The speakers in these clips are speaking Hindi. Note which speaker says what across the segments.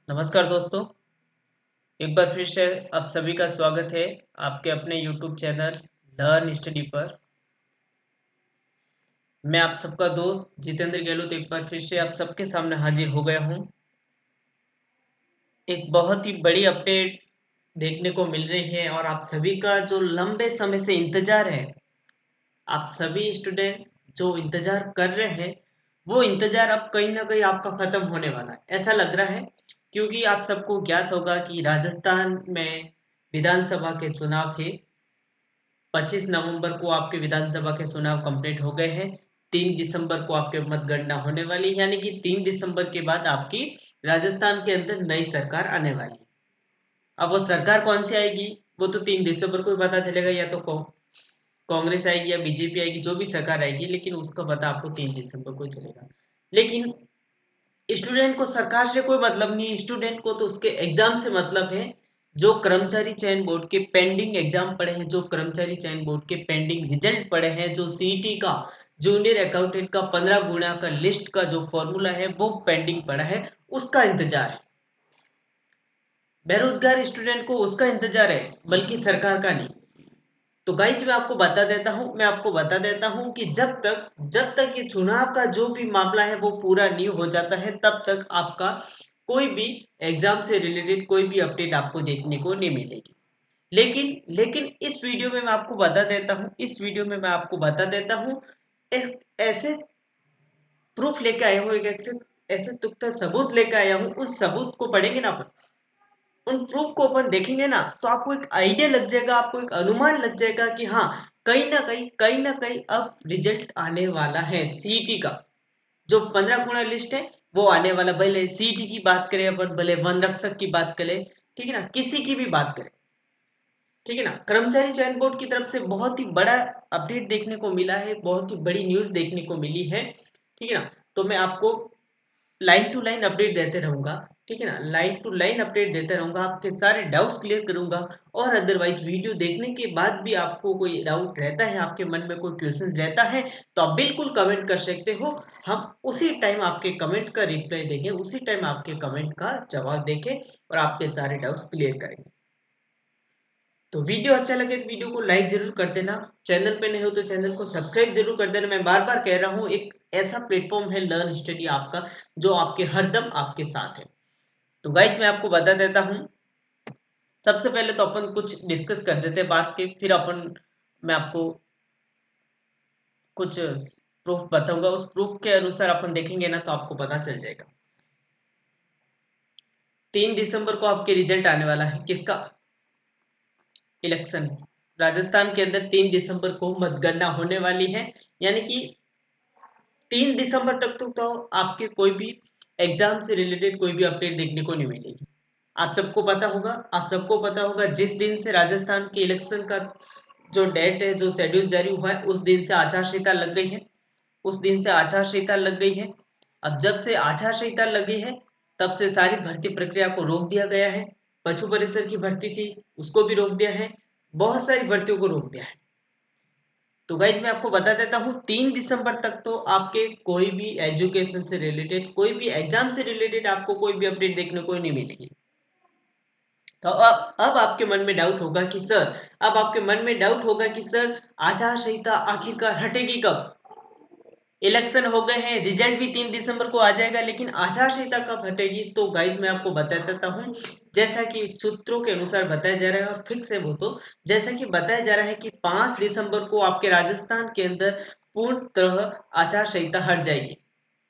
Speaker 1: नमस्कार दोस्तों। एक बार फिर से आप सभी का स्वागत है आपके अपने YouTube चैनल लर्न स्टडी पर। मैं आप सबका दोस्त जितेंद्र गहलोत एक बार फिर से आप सबके सामने हाजिर हो गया हूं। एक बहुत ही बड़ी अपडेट देखने को मिल रही है और आप सभी का जो लंबे समय से इंतजार है, आप सभी स्टूडेंट जो इंतजार कर रहे हैं, वो इंतजार अब कहीं ना कहीं आपका खत्म होने वाला है ऐसा लग रहा है। क्योंकि आप सबको ज्ञात होगा कि राजस्थान में विधानसभा के चुनाव थे। 25 नवंबर को आपके विधानसभा के चुनाव कंप्लीट हो गए हैं। 3 दिसंबर को आपके मतगणना होने वाली है, यानी कि 3 दिसंबर के बाद आपकी राजस्थान के अंदर नई सरकार आने वाली है। अब वो सरकार कौन सी आएगी वो तो 3 दिसंबर को ही पता चलेगा, या तो कांग्रेस आएगी या बीजेपी आएगी, जो भी सरकार आएगी, लेकिन उसका पता आपको 3 दिसंबर को ही चलेगा। लेकिन स्टूडेंट को सरकार से कोई मतलब नहीं है, स्टूडेंट को तो उसके एग्जाम से मतलब है। जो कर्मचारी चयन बोर्ड के पेंडिंग एग्जाम पड़े हैं, जो कर्मचारी चयन बोर्ड के पेंडिंग रिजल्ट पड़े हैं, जो सीईटी का जूनियर अकाउंटेंट का 15 गुणा का लिस्ट का जो फॉर्मूला है वो पेंडिंग पड़ा है, उसका इंतजार है। बेरोजगार स्टूडेंट को उसका इंतजार है, बल्कि सरकार का नहीं। तो गाइज मैं आपको बता देता हूं कि जब तक ये चुनाव का जो भी मामला है वो पूरा नहीं हो जाता है, तब तक आपका कोई भी एग्जाम से रिलेटेड कोई भी अपडेट आपको देखने को नहीं मिलेगी। लेकिन लेकिन इस वीडियो में मैं आपको बता देता हूं ऐसे प्रूफ लेके आया हूँ, एक ऐसे ऐसे तुक्ता सबूत लेके आया हूँ। उन सबूत को पढ़ेंगे ना अपन, उन प्रूफ को अपन देखेंगे ना, तो आपको एक आइडिया लग जाएगा, आपको एक अनुमान लग जाएगा कि हाँ, कहीं ना कहीं अब रिजल्ट आने वाला है सीईटी का। जो 15 गुना लिस्ट है वो आने वाला, भले सीईटी की बात करें अपन, भले वन रक्षक की बात करें, ठीक है ना, किसी की भी बात करें, ठीक है ना। कर्मचारी चयन बोर्ड की तरफ से बहुत ही बड़ा अपडेट देखने को मिला है, बहुत ही बड़ी न्यूज देखने को मिली है, ठीक है ना। तो मैं आपको लाइन टू लाइन अपडेट देते रहूंगा, ठीक है ना, लाइन टू लाइन अपडेट देते रहूंगा, आपके सारे डाउट्स क्लियर करूंगा। और अदरवाइज वीडियो देखने के बाद भी आपको कोई डाउट रहता है, आपके मन में कोई क्वेश्चन रहता है, तो आप बिल्कुल कमेंट कर सकते हो। हम उसी टाइम आपके कमेंट का रिप्लाई देंगे, उसी टाइम आपके कमेंट का जवाब देंगे और आपके सारे डाउट्स क्लियर करेंगे। तो वीडियो अच्छा लगे तो वीडियो को लाइक जरूर कर देना, चैनल पे नहीं हो तो चैनल को सब्सक्राइब जरूर कर देना। मैं बार बार कह रहा हूँ, एक ऐसा प्लेटफॉर्म है लर्न स्टडी आपका, जो आपके हरदम आपके साथ है। तो गाइज मैं आपको बता देता हूँ, सबसे पहले तो अपन कुछ डिस्कस कर देते हैं बात के, फिर मैं आपको कुछ प्रूफ बताऊंगा, उस प्रूफ के अनुसार अपन देखेंगे ना तो आपको पता चल जाएगा। 3 दिसंबर को आपके रिजल्ट आने वाला है, किसका? इलेक्शन। राजस्थान के अंदर 3 दिसंबर को मतगणना होने वाली है, यानी कि 3 दिसंबर तक तो आपके कोई भी एग्जाम से रिलेटेड कोई भी अपडेट देखने को नहीं मिलेगी। आप सबको पता होगा जिस दिन से राजस्थान के इलेक्शन का जो डेट है, जो शेड्यूल जारी हुआ है, उस दिन से आचार संहिता लग गई है। उस दिन से आचार संहिता लग गई है। अब जब से आचार संहिता लगी है, तब से सारी भर्ती प्रक्रिया को रोक दिया गया है। पशु परिसर की भर्ती थी, उसको भी रोक दिया है, बहुत सारी भर्तियों को रोक दिया है। तो गाइज मैं आपको बता देता हूँ, 3 दिसंबर तक तो आपके कोई भी एजुकेशन से रिलेटेड, कोई भी एग्जाम से रिलेटेड आपको कोई भी अपडेट देखने को नहीं मिलेगी। तो अब आपके मन में डाउट होगा कि सर, आचार संहिता आखिरकार हटेगी कब? इलेक्शन हो गए हैं, रिजल्ट भी 3 दिसंबर को आ जाएगा, लेकिन आचार संहिता कब हटेगी? तो गाइज मैं आपको बता देता हूँ, जैसा कि सूत्रों के अनुसार बताया जा रहा है, और फिक्स है वो तो, जैसा कि बताया जा रहा है कि 5 दिसंबर को आपके राजस्थान के अंदर पूर्णतः आचार संहिता हट जाएगी।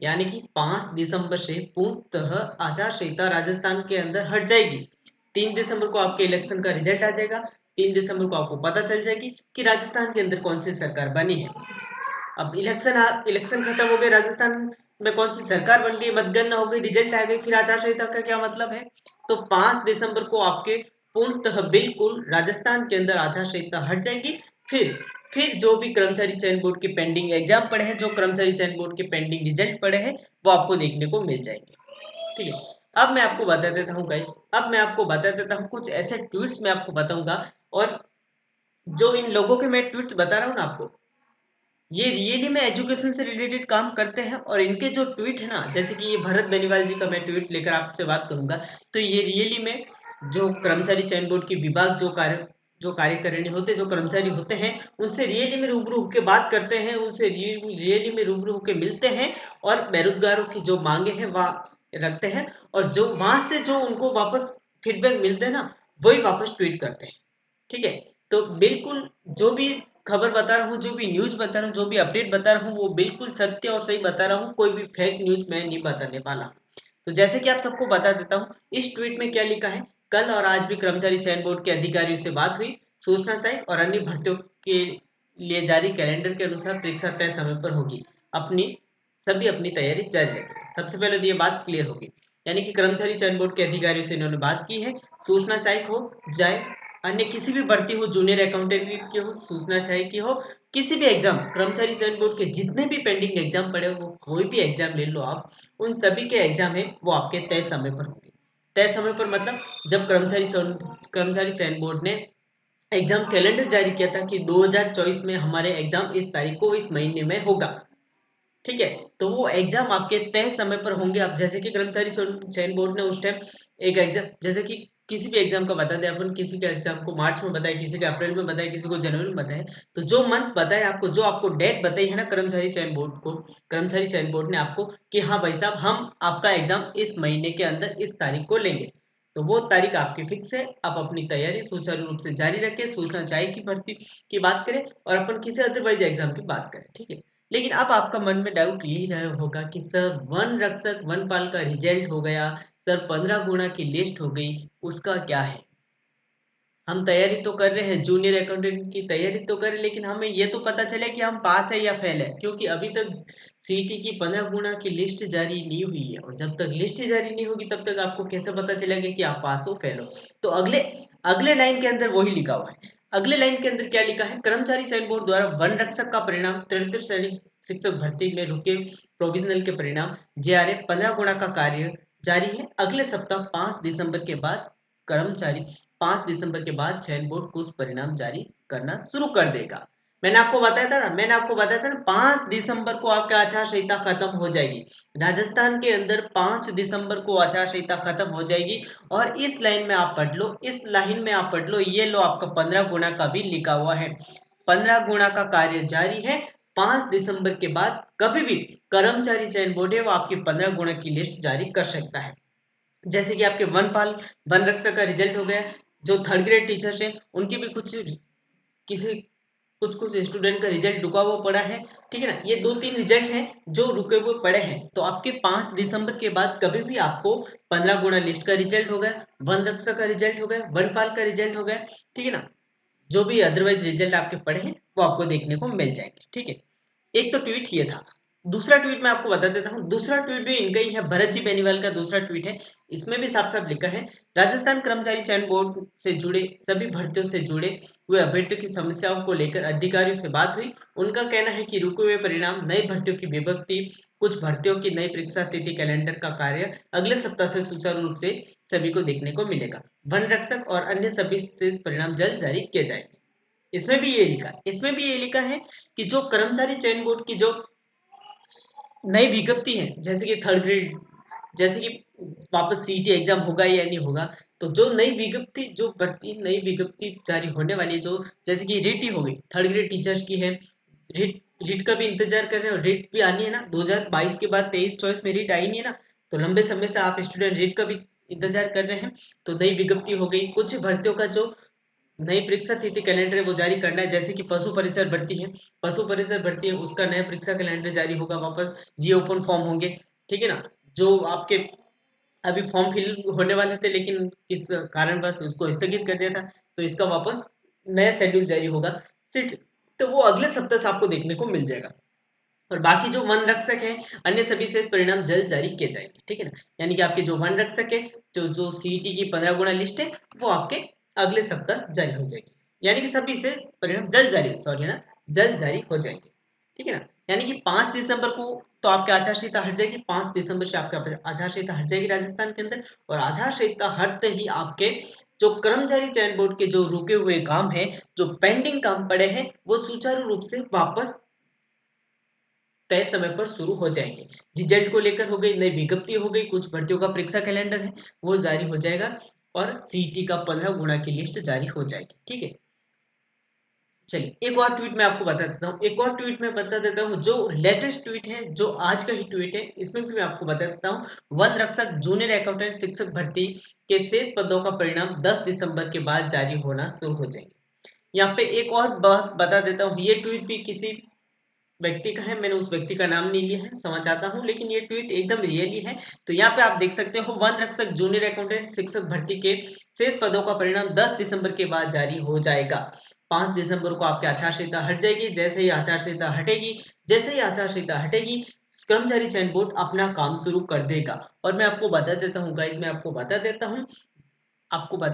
Speaker 1: यानी कि 5 दिसंबर से पूर्णतः आचार संहिता राजस्थान के अंदर हट जाएगी। 3 दिसंबर को आपके इलेक्शन का रिजल्ट आ जाएगा। 3 दिसंबर को आपको पता चल जाएगी कि राजस्थान के अंदर कौन सी सरकार बनी है। अब इलेक्शन खत्म हो गए, राजस्थान में कौन सी सरकार बन गई, मतगणना हो गई, रिजल्ट आ गई, फिर आचार संहिता का क्या मतलब है? तो 5 दिसंबर को आपके पूर्णतः बिल्कुल राजस्थान के अंदर आचार संहिता हट जाएगी। फिर फिर जो भी कर्मचारी चयन बोर्ड के पेंडिंग एग्जाम पड़े हैं, जो कर्मचारी चयन बोर्ड के पेंडिंग रिजल्ट पड़े हैं, वो आपको देखने को मिल जाएंगे, ठीक है। अब मैं आपको बता देता हूँ गाइज, अब मैं आपको बता देता हूँ कुछ ऐसे ट्वीट्स मैं आपको बताऊंगा। और जो इन लोगों के मैं ट्वीट्स बता रहा हूँ ना आपको, ये रियली में एजुकेशन से रिलेटेड काम करते हैं, और इनके जो ट्वीट है ना, जैसे कि ये भरत बेनीवाल जी का मैं ट्वीट लेकर आपसे बात करूंगा, तो ये रियली में जो कर्मचारी चयन बोर्ड की विभाग जो कार्यकारिणी होते, जो कर्मचारी होते हैं, उनसे रियली में रूबरू होकर बात करते हैं, उनसे रियली में रूबरू होकर मिलते हैं, और बेरोजगारों की जो मांगे हैं वह रखते हैं, और जो वहां से जो उनको वापस फीडबैक मिलते हैं ना, वही वापस ट्वीट करते हैं। ठीक है, तो बिल्कुल जो भी खबर बता रहा हूँ, जो भी न्यूज बता रहा हूँ, जो भी अपडेट बता रहा हूँ, वो बिल्कुल सत्य और सही बता रहा हूँ, कोई भी फेक न्यूज मैं नहीं बताने वाला। तो जैसे कि आप सबको बता देता हूँ, इस ट्वीट में क्या लिखा है। कल और आज भी कर्मचारी चयन बोर्ड के अधिकारियों से बात हुई। सूचना सहायक और अन्य भर्तियों के लिए जारी कैलेंडर के अनुसार परीक्षा तय समय पर होगी। अपनी सभी अपनी तैयारी जारी रखें। सबसे पहले तो ये बात क्लियर होगी, यानी कि कर्मचारी चयन बोर्ड के अधिकारियों से इन्होंने बात की है। सूचना सहायक हो जाए, अन्य किसी भी भर्ती हो, जूनियर अकाउंटेंट की हो, सूचना सहायक की हो, किसी भी एग्जाम, कर्मचारी चयन बोर्ड के जितने भी पेंडिंग एग्जाम पड़े हो, वो कोई भी एग्जाम ले लो आप, उन सभी के एग्जाम है वो आपके तय समय पर होंगे। तय समय पर मतलब जब कर्मचारी चयन बोर्ड ने एग्जाम कैलेंडर जारी किया था कि 2024 में हमारे एग्जाम इस तारीख को इस महीने में होगा। ठीक है, तो वो एग्जाम आपके तय समय पर होंगे। आप जैसे कि कर्मचारी चयन बोर्ड ने उस टाइम एक एग्जाम, जैसे कि किसी भी एग्जाम का बता दें अपन, किसी के एग्जाम को मार्च में बताए, किसी के अप्रैल में बताए, किसी को जनवरी में बताए, तो जो मंथ बताए आपको, जो आपको डेट बताई है ना कर्मचारी चयन बोर्ड को, कर्मचारी चयन बोर्ड ने आपको कि हाँ भाई साहब, हम आपका एग्जाम इस महीने के अंदर इस तारीख को लेंगे, तो वो तारीख आपकी फिक्स है। आप अपनी तैयारी सुचारू रूप से जारी रखें। सूचना चाहिए की भर्ती की बात करें, और अपन किसी अदरवाइज एग्जाम की बात करें। ठीक है, लेकिन अब आपका मन में डाउट यही रहा होगा कि सर वन रक्षक वनपाल का रिजल्ट हो गया, सर 15 गुणा की लिस्ट हो गई, उसका क्या है। हम तैयारी तो कर रहे हैं, जूनियर अकाउंटेंट की तैयारी तो कर रहे हैं, लेकिन हमें ये तो पता चले कि हम पास है या फेल है, क्योंकि अभी तक सीटी की 15 गुणा की लिस्ट जारी नहीं हुई है, और जब तक लिस्ट जारी नहीं होगी तब तक आपको कैसे पता चलेगा कि आप पास हो फेल हो। तो अगले अगले लाइन के अंदर वही लिखा हुआ है। अगले लाइन के अंदर क्या लिखा है, कर्मचारी चयन बोर्ड द्वारा वन रक्षक का परिणाम, तृतीय श्रेणी शिक्षक भर्ती में रुके प्रोविजनल के परिणाम जेआरएफ 15 गुणा का कार्य जारी है। अगले सप्ताह 5 दिसंबर के बाद कर्मचारी 5 दिसंबर के बाद चयन बोर्ड कुछ परिणाम जारी करना शुरू कर देगा। मैंने आपको बताया था ना, 5 दिसंबर को आपका आचार संहिता खत्म हो जाएगी। राजस्थान के अंदर 5 दिसंबर को आचार संहिता खत्म हो जाएगी। और इस लाइन में आप पढ़ लो, इस लाइन में आप पढ़ लो, ये लो आपका 15 गुणा का भी लिखा हुआ है। 15 गुणा का कार्य जारी है। 5 दिसंबर के बाद कभी भी कर्मचारी चयन बोर्ड है वो आपकी 15 गुणा की लिस्ट जारी कर सकता है। जैसे कि आपके वनपाल वन रक्षक का रिजल्ट हो गया। जो थर्ड ग्रेड टीचर्स हैं उनकी भी किसी कुछ कुछ स्टूडेंट का रिजल्ट रुका हुआ पड़ा है। ठीक है ना, ये 2-3 रिजल्ट हैं जो रुके हुए पड़े हैं। तो आपके 5 दिसंबर के बाद कभी भी आपको 15 गुणा लिस्ट का रिजल्ट हो गया, वन रक्षक का रिजल्ट हो गया, वनपाल का रिजल्ट हो गया, ठीक है ना, जो भी अदरवाइज रिजल्ट आपके पड़े हैं वो आपको देखने को मिल जाएंगे। ठीक है, एक तो ट्वीट ये था। दूसरा ट्वीट मैं आपको बता देता हूँ, दूसरा ट्वीट भी इनका ही है, भरत जी बेनीवाल का दूसरा ट्वीट है। इसमें भी साफ साफ लिखा है, राजस्थान कर्मचारी चयन बोर्ड से जुड़े सभी भर्तियों से जुड़े हुए अभ्यर्थियों की समस्याओं को लेकर अधिकारियों से बात हुई। उनका कहना है कि रुके हुए परिणाम, नई भर्तियों की विभक्ति, कुछ भर्तियों की नई परीक्षा तिथि, कैलेंडर का कार्य अगले सप्ताह से सुचारू रूप से सभी को देखने को मिलेगा। वन रक्षक और अन्य सभी से परिणाम जल्द जारी किए जाएंगे। इसमें भी ये लिखा है कि जो कर्मचारी चयन बोर्ड की जो नई विज्ञप्ति है, जैसे कि थर्ड ग्रेड, जैसे कि वापस सीटी एग्जाम होगा या नहीं होगा, तो जो नई विज्ञप्ति, जो भर्ती नई विज्ञप्ति जारी होने वाली है, जो जैसे कि रिट ही हो गई, थर्ड ग्रेड टीचर्स की है। रिट रिट का भी इंतजार कर रहे हो, रिट भी आनी है ना, 2022 के बाद 23-24 में रिट आई नहीं है ना, तो लंबे समय से आप स्टूडेंट रिट का भी इंतजार कर रहे हैं। तो नई विज्ञप्ति हो गई, कुछ भर्तियों का जो नई परीक्षा तिथि कैलेंडर है वो जारी करना है। जैसे कि पशु परिसर भर्ती है, पशु परिसर भर्ती है, उसका नया परीक्षा कैलेंडर जारी होगा, वापस जी ओपन फॉर्म होंगे। ठीक है ना, जो आपके अभी फॉर्म फिल होने वाले थे लेकिन किस कारणवश उसको स्थगित कर दिया था, तो इसका वापस नया शेड्यूल जारी होगा। ठीक है, तो वो अगले सप्ताह से आपको देखने को मिल जाएगा। और बाकी जो वन रक्षक है, अन्य सभी शेष परिणाम जल्द जारी किए जाएंगे। ठीक है ना, यानी कि आपके जो वन रक्षक है, जो जो सीईटी की 15 गुणा लिस्ट है, वो आपके अगले सप्ताह जारी हो जाएगी। यानी कि सभी शेष परिणाम जल्द जारी, सॉरी ना, जल्द जारी हो जाएंगे। ठीक है ना, यानी कि 5 दिसंबर को तो आपकी आचार संहिता हट जाएगी। 5 दिसंबर से आपका आचार संहिता हट जाएगी राजस्थान के अंदर। और आचार संहिता हटते ही आपके जो कर्मचारी चयन बोर्ड के जो रुके हुए काम है, जो पेंडिंग काम पड़े हैं, वो सुचारू रूप से वापस तय समय पर शुरू हो जाएंगे। रिजल्ट को लेकर हो गई, नई विज्ञप्ति हो गई, कुछ भर्तियों का परीक्षा कैलेंडर है वो जारी हो जाएगा और सीईटी का 15 गुणा की लिस्ट जारी हो जाएगी। ठीक है, चलिए एक और ट्वीट मैं आपको बता देता हूँ, एक और ट्वीट मैं बता देता हूँ जो लेटेस्ट ट्वीट है, जो आज का ही ट्वीट है, इसमें भी मैं आपको बता देता हूँ। वन रक्षक जूनियर अकाउंटेंट शिक्षक भर्ती के शेष पदों का परिणाम 10 दिसंबर के बाद जारी होना शुरू हो जाएंगे। यहाँ पे एक और बात बता देता हूँ, ये ट्वीट भी किसी व्यक्ति का है, मैंने उस व्यक्ति का नाम नहीं लिया है, समझ आता हूँ, लेकिन ये ट्वीट एकदम रियली है। तो यहाँ पे आप देख सकते हो, वन रक्षक जूनियर अकाउंटेंट शिक्षक भर्ती के शेष पदों का परिणाम 10 दिसंबर के बाद जारी हो जाएगा। 5 दिसंबर को आपकी आचार संहिता हट जाएगी। जैसे ही आचार संहिता हटेगी, जैसे ही आचार संहिता हटेगी, कर्मचारी चयन बोर्ड अपना काम शुरू कर देगा। और मैं आपको बता देता हूँ गाइज, मैं आपको बता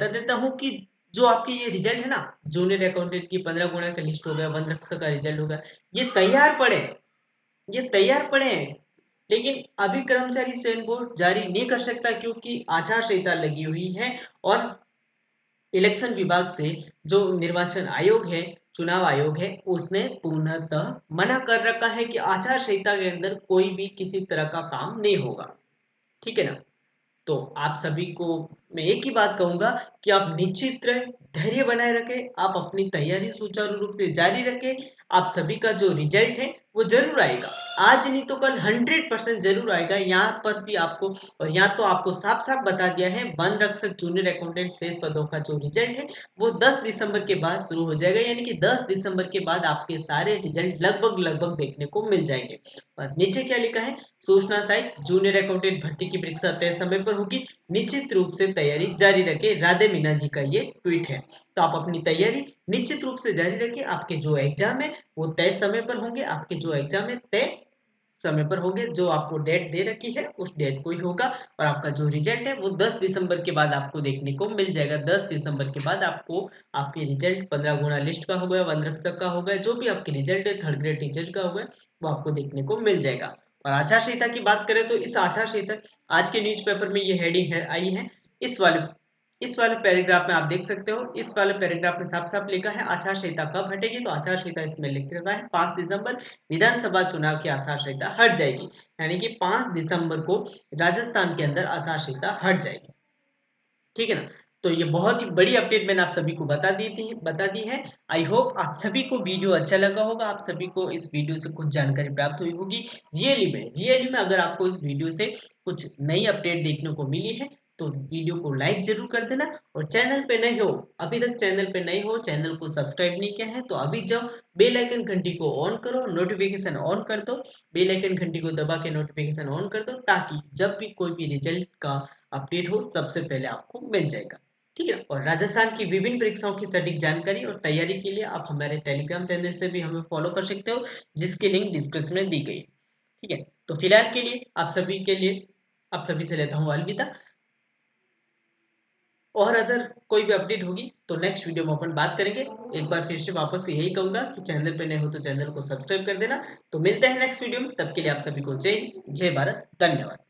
Speaker 1: देता हूँ कि जो आपके ये रिजल्ट है ना, जूनियर अकाउंटेंट की 15 गुणा का लिस्ट हो गया, वन रक्षक का रिजल्ट होगा, ये तैयार पड़े हैं, ये तैयार पड़े हैं, लेकिन अभी कर्मचारी चयन बोर्ड जारी नहीं कर सकता क्योंकि आचार संहिता लगी हुई है। और इलेक्शन विभाग से जो निर्वाचन आयोग है, चुनाव आयोग है, उसने पूर्णतः मना कर रखा है कि आचार संहिता के अंदर कोई भी किसी तरह का काम नहीं होगा। ठीक है ना, तो आप सभी को मैं एक ही बात कहूंगा कि आप निश्चित रहे, धैर्य बनाए रखें, आप अपनी तैयारी सुचारू रूप से जारी रखें। आप सभी का जो रिजल्ट है वो जरूर आएगा, आज नहीं तो कल 100% जरूर आएगा। यहाँ पर भी आपको, और यहाँ तो आपको साफ साफ बता दिया है, वन रक्षक जूनियर अकाउंटेंट शेष पदों का जो रिजल्ट है वो 10 दिसंबर के बाद शुरू हो जाएगा, यानी कि 10 दिसंबर के बाद आपके सारे रिजल्ट लगभग लगभग देखने को मिल जाएंगे। और नीचे क्या लिखा है, सूचना सहायक जूनियर अकाउंटेंट भर्ती की परीक्षा तय समय पर होगी, निश्चित रूप से तैयारी जारी रखें। राधे मीना जी का ये ट्वीट है। तो आप अपनी तैयारी निश्चित रूप से जारी रखें, आपके जो एग्जाम है वो तय समय पर होंगे, आपके जो एग्जाम है तय समय पर होंगे, जो आपको डेट दे रखी है उस डेट को ही होगा। और आपका जो रिजल्ट है वो 10 दिसंबर के बाद आपको देखने को मिल जाएगा। 10 दिसंबर के बाद आपको आपके रिजल्ट 15 गुना लिस्ट का हो गया, वन रक्षक का हो गया, जो भी आपके रिजल्ट है, थर्ड ग्रेड टीचर का हो गया, वो आपको देखने को मिल जाएगा। और आचार संहिता की बात करें तो इस आचार संहिता, आज के न्यूज़पेपर में ये हेडिंग है आई है, इस वाले इस वाले पैराग्राफ में आप देख सकते हो, इस वाले पैराग्राफ में साफ साफ लिखा है आचार संहिता कब हटेगी। तो आचार संहिता इसमें लिख रखा है 5 दिसंबर विधानसभा चुनाव की आचार संहिता हट जाएगी, यानी कि 5 दिसंबर को राजस्थान के अंदर आचार संहिता हट जाएगी। ठीक है ना, तो ये बहुत ही बड़ी अपडेट मैंने आप सभी को बता दी है। आई होप आप सभी को वीडियो अच्छा लगा होगा, आप सभी को इस वीडियो से कुछ जानकारी प्राप्त हुई होगी। रियली में अगर आपको इस वीडियो से कुछ नई अपडेट देखने को मिली है तो वीडियो को लाइक जरूर कर देना। और चैनल पे नए हो, अभी तक चैनल पे नए हो, चैनल को सब्सक्राइब नहीं किया है तो अभी जाओ, बेल आइकन घंटी को ऑन करो, नोटिफिकेशन ऑन कर दो, बेल आइकन घंटी को दबा के नोटिफिकेशन ऑन कर दो, ताकि जब भी कोई भी रिजल्ट का अपडेट हो सबसे पहले आपको मिल जाएगा। ठीक है, और राजस्थान की विभिन्न परीक्षाओं की सटीक जानकारी और तैयारी के लिए आप हमारे टेलीग्राम चैनल से भी हमें फॉलो कर सकते हो, जिसकी लिंक डिस्क्रिप्शन में दी गई है। ठीक है, तो फिलहाल के लिए आप सभी से लेता हूँ अलविदा। और अगर कोई भी अपडेट होगी तो नेक्स्ट वीडियो में अपन बात करेंगे। एक बार फिर से वापस से यही कहूंगा कि चैनल पे नए हो तो चैनल को सब्सक्राइब कर देना। तो मिलते हैं नेक्स्ट वीडियो में, तब के लिए आप सभी को जय हिंद, जय भारत, धन्यवाद।